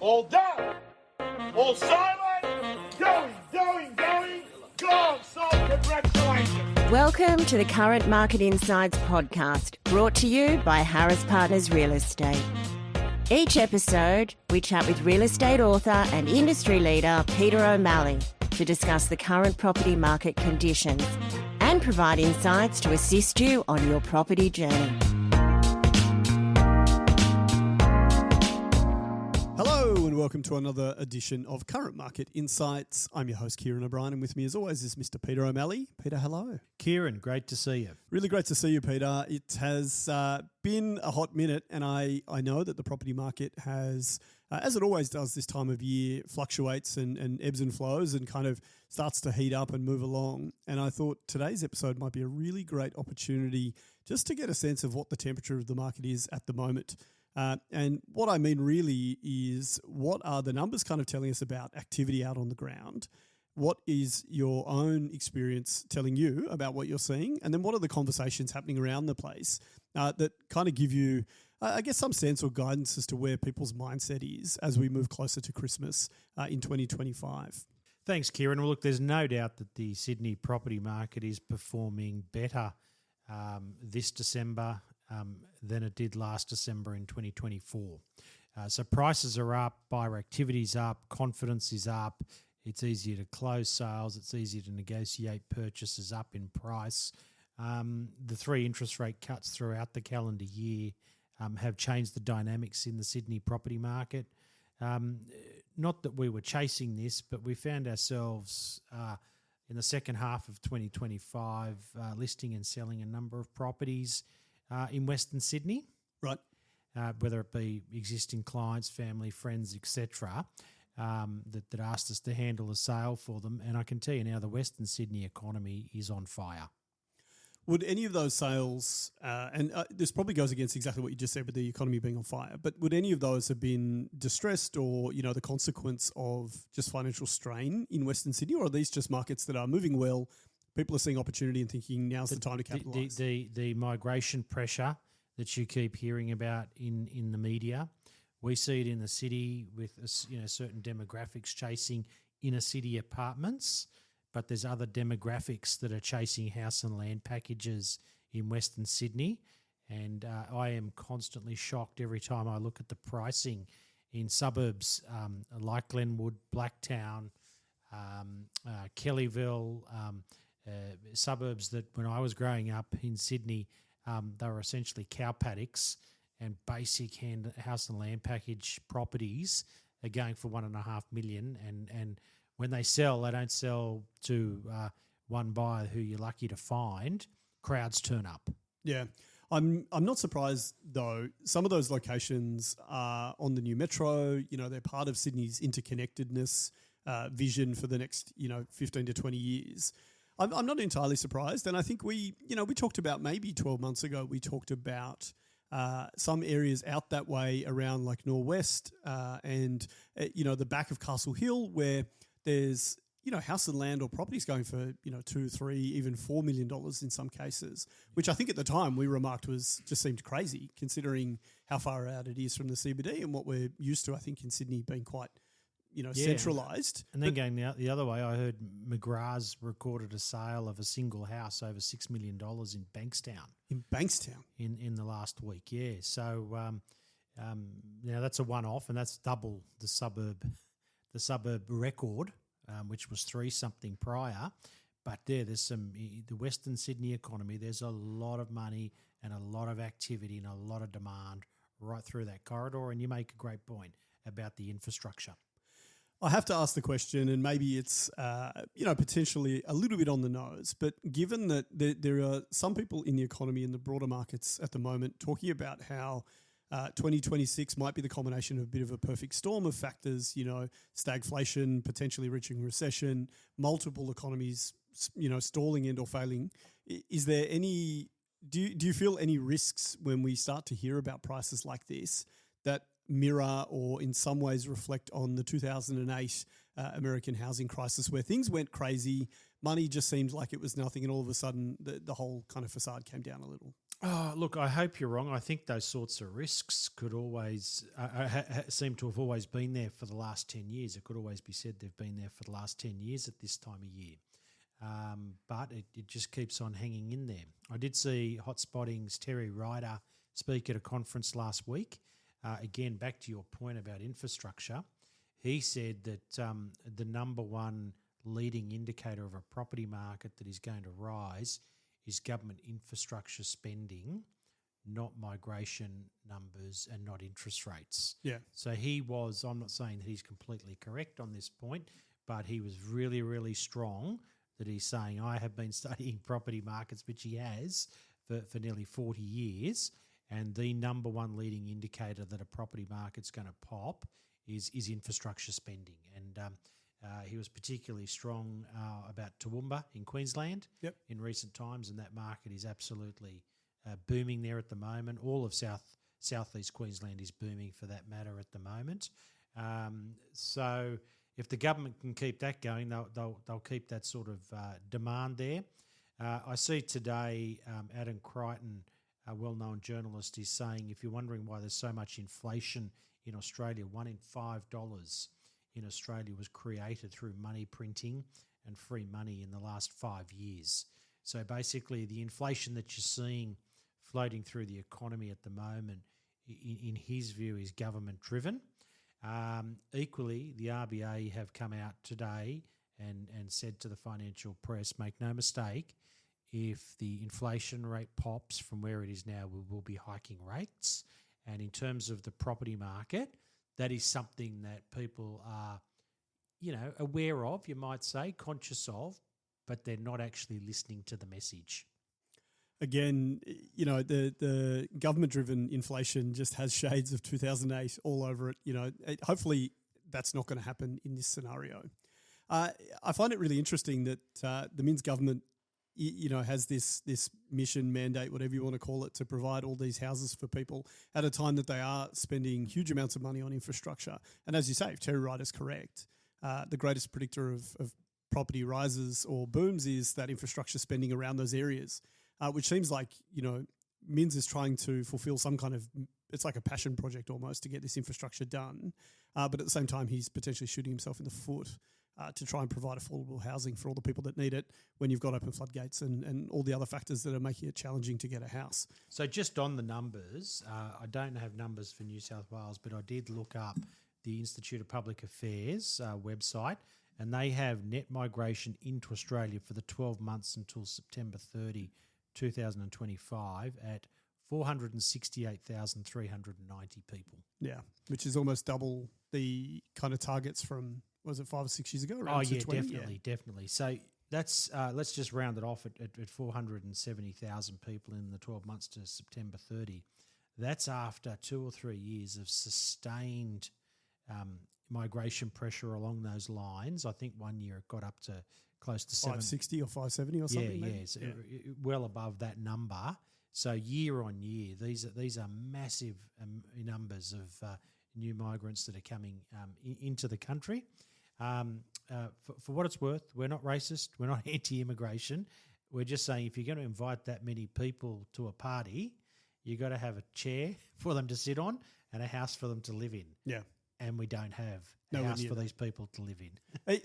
All down. All silent. Going. Gone. So congratulations. Welcome to the Current Market Insights podcast, brought to you by Harris Partners Real Estate. Each episode, we chat with real estate author and industry leader Peter O'Malley to discuss the current property market conditions and provide insights to assist you on your property journey. Hello and welcome to another edition of Current Market Insights. I'm your host, Ciaran O'Brien, and with me as always is Mr. Peter O'Malley. Peter, hello. Ciaran, great to see you. Really great to see you, Peter. It has been a hot minute, and I know that the property market has, as it always does this time of year, fluctuates and ebbs and flows and kind of starts to heat up and move along. And I thought today's episode might be a really great opportunity just to get a sense of what the temperature of the market is at the moment. And what I mean really is, what are the numbers kind of telling us about activity out on the ground? What is your own experience telling you about what you're seeing? And then what are the conversations happening around the place that kind of give you, I guess, some sense or guidance as to where people's mindset is as we move closer to Christmas in 2025? Thanks, Ciaran. Well, look, there's no doubt that the Sydney property market is performing better this December than it did last December in 2024. So prices are up, buyer activity's up, confidence is up. It's easier to close sales. It's easier to negotiate purchases up in price. The 3 interest rate cuts throughout the calendar year have changed the dynamics in the Sydney property market. Not that we were chasing this, but we found ourselves in the second half of 2025 listing and selling a number of properties in Western Sydney, right? Whether it be existing clients, family, friends, etc., that asked us to handle a sale for them. And I can tell you now, the Western Sydney economy is on fire. Would any of those sales, and this probably goes against exactly what you just said with the economy being on fire, but would any of those have been distressed or, the consequence of just financial strain in Western Sydney? Or are these just markets that are moving well? People are seeing opportunity and thinking now's the time to capitalise. The migration pressure that you keep hearing about in the media, we see it in the city with certain demographics chasing inner city apartments, but there's other demographics that are chasing house and land packages in Western Sydney. And I am constantly shocked every time I look at the pricing in suburbs like Glenwood, Blacktown, Kellyville, suburbs that when I was growing up in Sydney, they were essentially cow paddocks, and basic house and land package properties are going for $1.5 million. And when they sell, they don't sell to one buyer who you're lucky to find. Crowds turn up. Yeah. I'm not surprised, though. Some of those locations are on the new metro. They're part of Sydney's interconnectedness vision for the next, 15 to 20 years. I'm not entirely surprised. And I think we talked about maybe 12 months ago, we talked about some areas out that way around like Norwest and, the back of Castle Hill where there's, house and land or properties going for, $2, $3, even $4 million in some cases, which I think at the time we remarked just seemed crazy considering how far out it is from the CBD and what we're used to, I think, in Sydney being quite centralised. And then going the other way, I heard McGrath's recorded a sale of a single house over $6 million in Bankstown. In Bankstown? In the last week, yeah. So now that's a one-off, and that's double the suburb record, which was 3-something prior. But there's the Western Sydney economy, there's a lot of money and a lot of activity and a lot of demand right through that corridor, and you make a great point about the infrastructure. I have to ask the question, and maybe it's potentially a little bit on the nose, but given that there are some people in the economy in the broader markets at the moment talking about how 2026 might be the culmination of a bit of a perfect storm of factors, stagflation, potentially reaching recession, multiple economies, stalling and or failing. Is there any? Do you feel any risks when we start to hear about prices like this that mirror or in some ways reflect on the 2008 American housing crisis where things went crazy, money just seemed like it was nothing, and all of a sudden the whole kind of facade came down a little? Oh, look, I hope you're wrong. I think those sorts of risks could always seem to have always been there for the last 10 years. It could always be said they've been there for the last 10 years at this time of year. But it just keeps on hanging in there. I did see Hotspotting's Terry Ryder speak at a conference last week. Again, back to your point about infrastructure, he said that the number one leading indicator of a property market that is going to rise is government infrastructure spending, not migration numbers and not interest rates. Yeah. So I'm not saying that he's completely correct on this point, but he was really, really strong that he's saying, I have been studying property markets, which he has for nearly 40 years, and the number one leading indicator that a property market's going to pop is infrastructure spending. And he was particularly strong about Toowoomba in Queensland in recent times, and that market is absolutely booming there at the moment. All of southeast Queensland is booming for that matter at the moment. So if the government can keep that going, they'll keep that sort of demand there. I see today Adam Crichton, a well-known journalist, is saying if you're wondering why there's so much inflation in Australia, $1 in $5 in Australia was created through money printing and free money in the last 5 years. So basically the inflation that you're seeing floating through the economy at the moment, in his view, is government driven. Equally, the RBA have come out today and said to the financial press, make no mistake, if the inflation rate pops from where it is now, we will be hiking rates. And in terms of the property market, that is something that people are, aware of, you might say, conscious of, but they're not actually listening to the message. Again, the government-driven inflation just has shades of 2008 all over it. Hopefully that's not going to happen in this scenario. I find it really interesting that the Minns government, has this mission, mandate, whatever you want to call it, to provide all these houses for people at a time that they are spending huge amounts of money on infrastructure. And as you say, if Terry Ryder's correct, the greatest predictor of property rises or booms is that infrastructure spending around those areas, which seems like, Minns is trying to fulfill some kind of, it's like a passion project almost to get this infrastructure done. But at the same time, he's potentially shooting himself in the foot to try and provide affordable housing for all the people that need it when you've got open floodgates and all the other factors that are making it challenging to get a house. So just on the numbers, I don't have numbers for New South Wales, but I did look up the Institute of Public Affairs website, and they have net migration into Australia for the 12 months until September 30, 2025 at 468,390 people. Yeah, which is almost double the kind of targets from, was it 5 or 6 years ago? Definitely. So that's let's just round it off at 470,000 people in the 12 months to September 30. That's after 2 or 3 years of sustained migration pressure along those lines. I think 1 year it got up to close to 560 or 570 or something. So well above that number. So year on year, these are massive numbers of new migrants that are coming into the country. For what it's worth, we're not racist. We're not anti-immigration. We're just saying if you're going to invite that many people to a party, you got to have a chair for them to sit on and a house for them to live in. Yeah. And we don't have a house for these people to live in.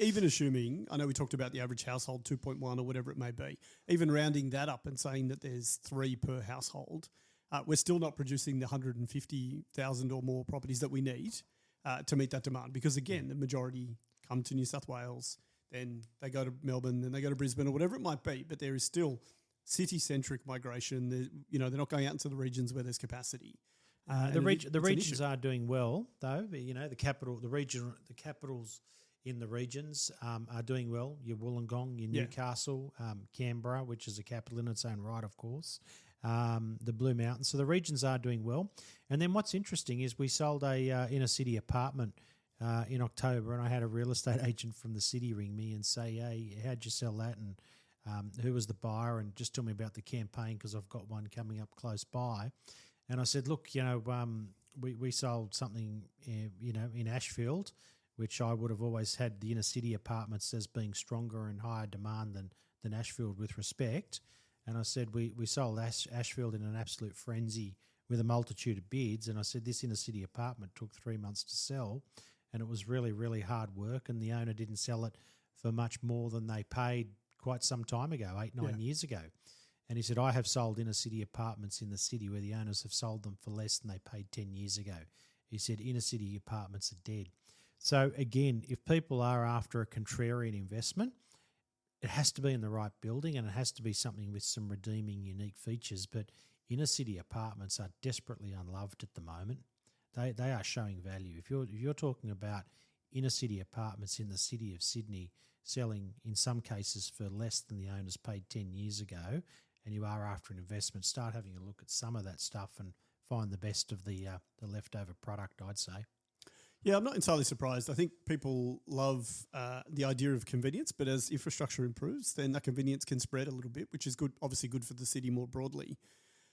Even assuming, I know we talked about the average household, 2.1 or whatever it may be, even rounding that up and saying that there's 3 per household, we're still not producing the 150,000 or more properties that we need to meet that demand. Because again, the majority come to New South Wales, then they go to Melbourne, then they go to Brisbane or whatever it might be. But there is still city-centric migration. They're not going out into the regions where there's capacity. The regions are doing well, though. The capitals in the regions are doing well. Your Wollongong, your Newcastle, Canberra, which is a capital in its own right, of course. The Blue Mountains. So the regions are doing well. And then what's interesting is we sold a inner city apartment in October, and I had a real estate agent from the city ring me and say, "Hey, how'd you sell that? And who was the buyer? And just tell me about the campaign because I've got one coming up close by." And I said, look, we sold something, in Ashfield, which I would have always had the inner city apartments as being stronger and higher demand than Ashfield with respect. And I said, we sold Ashfield in an absolute frenzy with a multitude of bids. And I said, this inner city apartment took 3 months to sell, and it was really, really hard work. And the owner didn't sell it for much more than they paid quite some time ago, 8-9 years ago. And he said, I have sold inner city apartments in the city where the owners have sold them for less than they paid 10 years ago. He said, inner city apartments are dead. So again, if people are after a contrarian investment, it has to be in the right building, and it has to be something with some redeeming, unique features. But inner city apartments are desperately unloved at the moment. They are showing value. If you're talking about inner city apartments in the city of Sydney selling in some cases for less than the owners paid 10 years ago, and you are after an investment, start having a look at some of that stuff and find the best of the leftover product, I'd say. Yeah, I'm not entirely surprised. I think people love the idea of convenience, but as infrastructure improves, then that convenience can spread a little bit, which is good, obviously good for the city more broadly.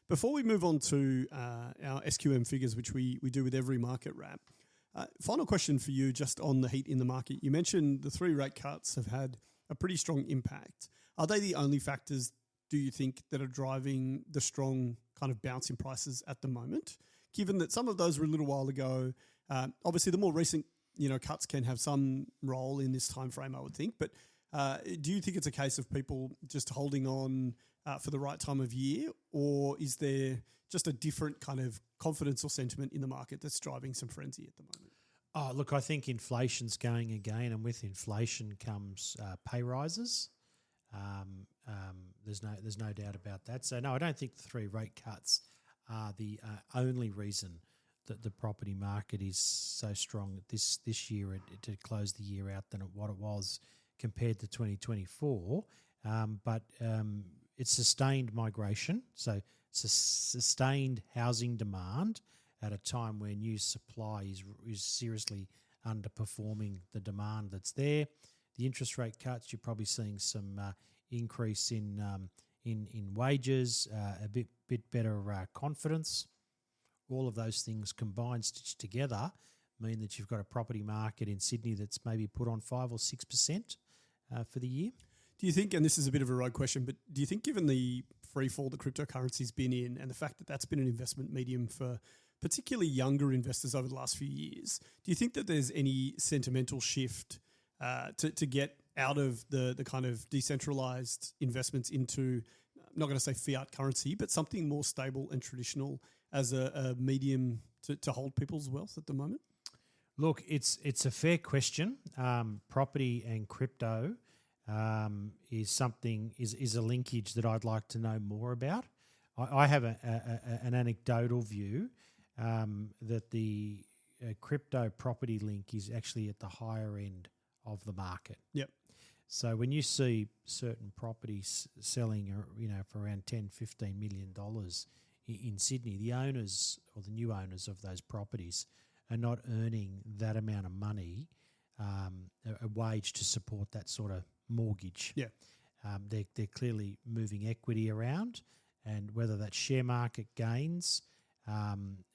Before we move on to our SQM figures, which we do with every market wrap, final question for you just on the heat in the market. You mentioned the 3 rate cuts have had a pretty strong impact. Are they the only factors, do you think, that are driving the strong kind of bounce in prices at the moment? Given that some of those were a little while ago, obviously the more recent cuts can have some role in this time frame, I would think. But do you think it's a case of people just holding on for the right time of year, or is there just a different kind of confidence or sentiment in the market that's driving some frenzy at the moment? Oh, look, I think inflation's going again, and with inflation comes pay rises. There's no doubt about that. So no, I don't think the 3 rate cuts are the only reason that the property market is so strong this year to close the year out than what it was compared to 2024. But it's sustained migration, so sustained housing demand at a time where new supply is seriously underperforming the demand that's there. The interest rate cuts, you're probably seeing some increase in wages, a bit better confidence. All of those things combined, stitched together, mean that you've got a property market in Sydney that's maybe put on 5 or 6% for the year. Do you think, and this is a bit of a rogue question, but do you think given the free fall that cryptocurrency's been in and the fact that that's been an investment medium for particularly younger investors over the last few years, do you think that there's any sentimental shift to get out of the kind of decentralized investments into, I'm not going to say fiat currency, but something more stable and traditional as a medium to hold people's wealth at the moment? Look, it's a fair question. Property and crypto is a linkage that I'd like to know more about. I have an anecdotal view that the crypto property link is actually at the higher end of the market. Yep. So when you see certain properties selling, for around $10-15 million in Sydney, the owners or the new owners of those properties are not earning that amount of money, a wage to support that sort of mortgage. Yeah. They're clearly moving equity around, and whether that's share market gains,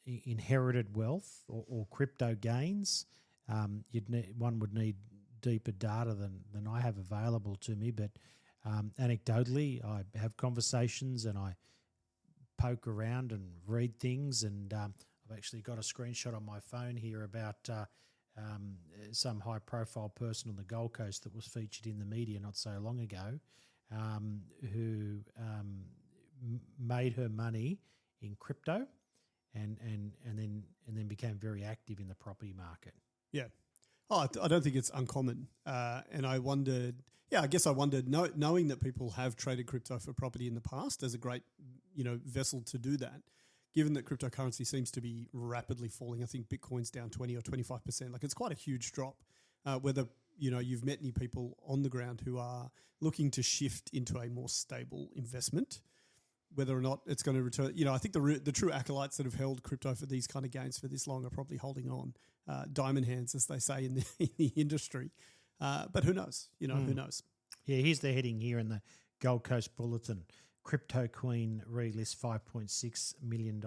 inherited wealth, or crypto gains, one would need deeper data than I have available to me. But anecdotally, I have conversations and I poke around and read things, and I've actually got a screenshot on my phone here about some high-profile person on the Gold Coast that was featured in the media not so long ago, who made her money in crypto, and then became very active in the property market. Yeah. Oh, I don't think it's uncommon. And I wondered, knowing that people have traded crypto for property in the past as a great, vessel to do that, given that cryptocurrency seems to be rapidly falling. I think Bitcoin's down 20 or 25%. Like, it's quite a huge drop. Whether, you've met any people on the ground who are looking to shift into a more stable investment, whether or not it's going to return. I think the true acolytes that have held crypto for these kind of gains for this long are probably holding on, diamond hands, as they say in the industry. But who knows? Who knows? Yeah, here's the heading here in the Gold Coast Bulletin. Crypto Queen relists $5.6 million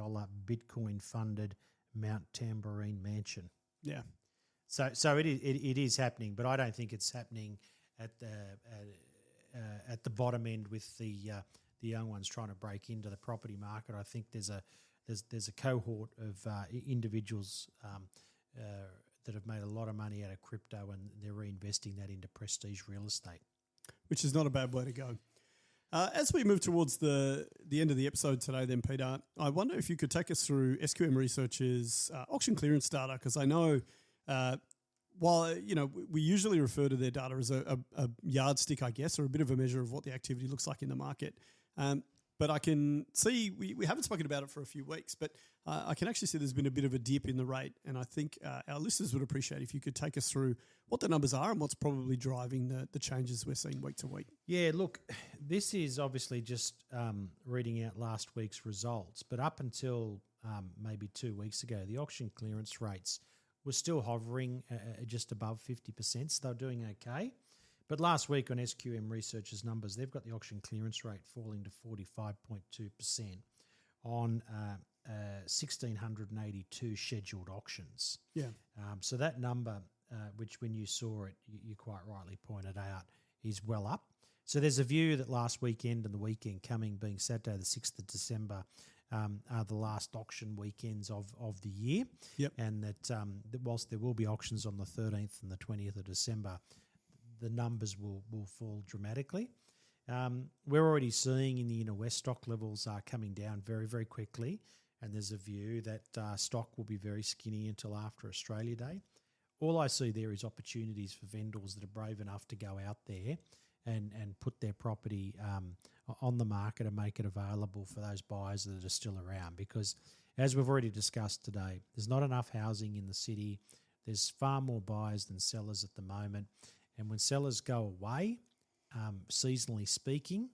Bitcoin funded Mount Tambourine mansion. Yeah. So it is happening, but I don't think it's happening at the bottom end with the the young ones trying to break into the property market. I think there's a cohort of individuals that have made a lot of money out of crypto, and they're reinvesting that into prestige real estate. Which is not a bad way to go. As we move towards the end of the episode today then, Peter, I wonder if you could take us through SQM Research's auction clearance data, because I know while we usually refer to their data as a yardstick, I guess, or a bit of a measure of what the activity looks like in the market. But I can see, we haven't spoken about it for a few weeks, but I can actually see there's been a bit of a dip in the rate. And I think our listeners would appreciate if you could take us through what the numbers are and what's probably driving the changes we're seeing week to week. Yeah, look, this is obviously just reading out last week's results, but up until maybe 2 weeks ago, the auction clearance rates were still hovering just above 50%, so they're doing okay. But last week on SQM Research's numbers, they've got the auction clearance rate falling to 45.2% on 1,682 scheduled auctions. Yeah. So that number, which when you saw it, you quite rightly pointed out, is well up. So there's a view that last weekend and the weekend coming, being Saturday the 6th of December, are the last auction weekends of the year. Yep. And that whilst there will be auctions on the 13th and the 20th of December, the numbers will fall dramatically. We're already seeing in the inner west stock levels are coming down very, very quickly, and there's a view that stock will be very skinny until after Australia Day. All I see there is opportunities for vendors that are brave enough to go out there and put their property on the market and make it available for those buyers that are still around, because as we've already discussed today, there's not enough housing in the city. There's far more buyers than sellers at the moment. And when sellers go away, seasonally speaking,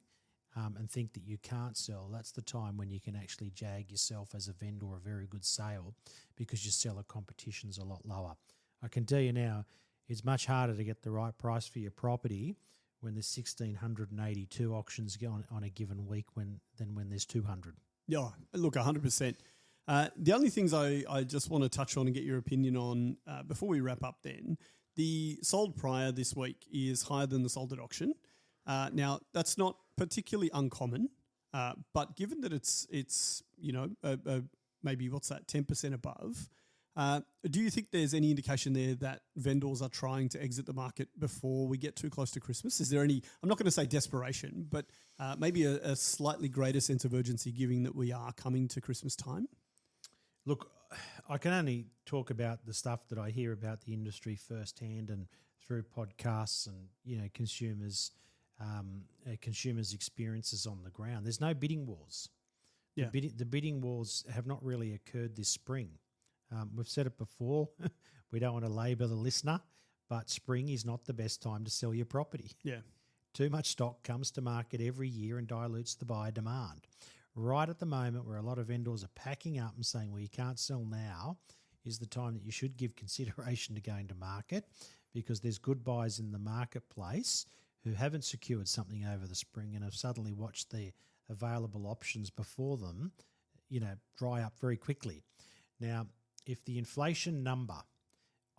and think that you can't sell, that's the time when you can actually jag yourself as a vendor a very good sale, because your seller competition's a lot lower. I can tell you now, it's much harder to get the right price for your property when there's 1,682 auctions going on a given week than when there's 200. Yeah, look, 100%. The only things I just want to touch on and get your opinion on before we wrap up then, the sold prior this week is higher than the sold at auction. Now, that's not particularly uncommon, but given that it's maybe, 10% above, do you think there's any indication there that vendors are trying to exit the market before we get too close to Christmas? Is there any, I'm not going to say desperation, but maybe a slightly greater sense of urgency given that we are coming to Christmas time? Look, I can only talk about the stuff that I hear about the industry firsthand and through podcasts and consumers' experiences on the ground. There's no bidding wars. Yeah. The bidding wars have not really occurred this spring. We've said it before. We don't want to labour the listener, but spring is not the best time to sell your property. Yeah. Too much stock comes to market every year and dilutes the buyer demand. Right at the moment where a lot of vendors are packing up and saying, well, you can't sell now, is the time that you should give consideration to going to market, because there's good buyers in the marketplace who haven't secured something over the spring and have suddenly watched the available options before them, dry up very quickly. Now, if the inflation number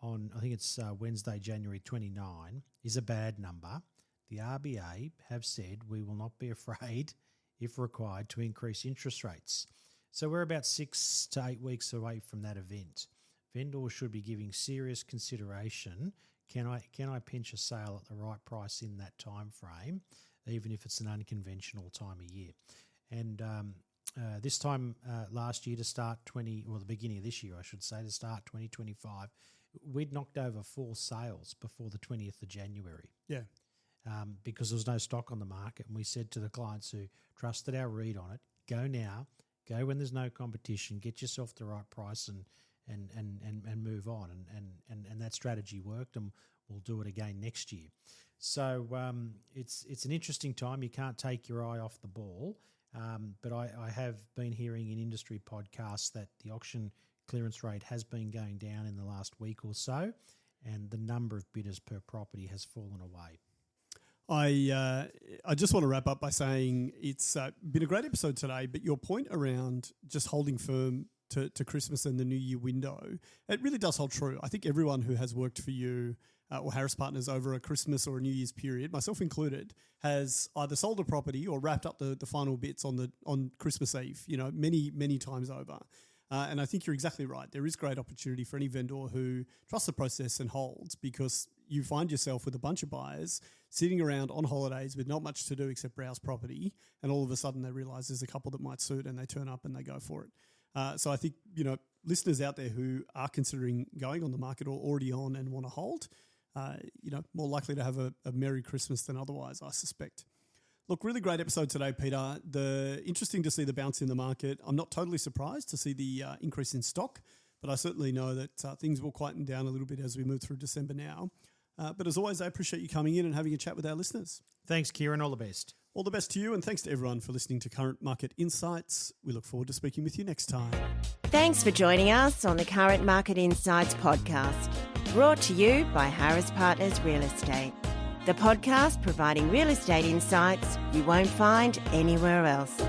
on, I think it's Wednesday, January 29, is a bad number, the RBA have said we will not be afraid, if required, to increase interest rates. So we're about 6 to 8 weeks away from that event. Vendors should be giving serious consideration. Can I pinch a sale at the right price in that time frame, even if it's an unconventional time of year? And this time last year to start the beginning of this year, I should say, to start 2025, we'd knocked over 4 sales before the 20th of January. Yeah. Because there was no stock on the market. And we said to the clients who trusted our read on it, go now, go when there's no competition, get yourself the right price and move on. And that strategy worked, and we'll do it again next year. So it's an interesting time. You can't take your eye off the ball. But I have been hearing in industry podcasts that the auction clearance rate has been going down in the last week or so, and the number of bidders per property has fallen away. I just want to wrap up by saying it's been a great episode today, but your point around just holding firm to Christmas and the New Year window, it really does hold true. I think everyone who has worked for you or Harris Partners over a Christmas or a New Year's period, myself included, has either sold a property or wrapped up the final bits on Christmas Eve, many times over. And I think you're exactly right. There is great opportunity for any vendor who trusts the process and holds, because you find yourself with a bunch of buyers sitting around on holidays with not much to do except browse property, and all of a sudden they realise there's a couple that might suit and they turn up and they go for it. So I think, listeners out there who are considering going on the market or already on and want to hold, more likely to have a Merry Christmas than otherwise, I suspect. Look, really great episode today, Peter. Interesting to see the bounce in the market. I'm not totally surprised to see the increase in stock, but I certainly know that things will quieten down a little bit as we move through December now. But as always, I appreciate you coming in and having a chat with our listeners. Thanks, Ciaran. All the best. All the best to you, and thanks to everyone for listening to Current Market Insights. We look forward to speaking with you next time. Thanks for joining us on the Current Market Insights podcast, brought to you by Harris Partners Real Estate, the podcast providing real estate insights you won't find anywhere else.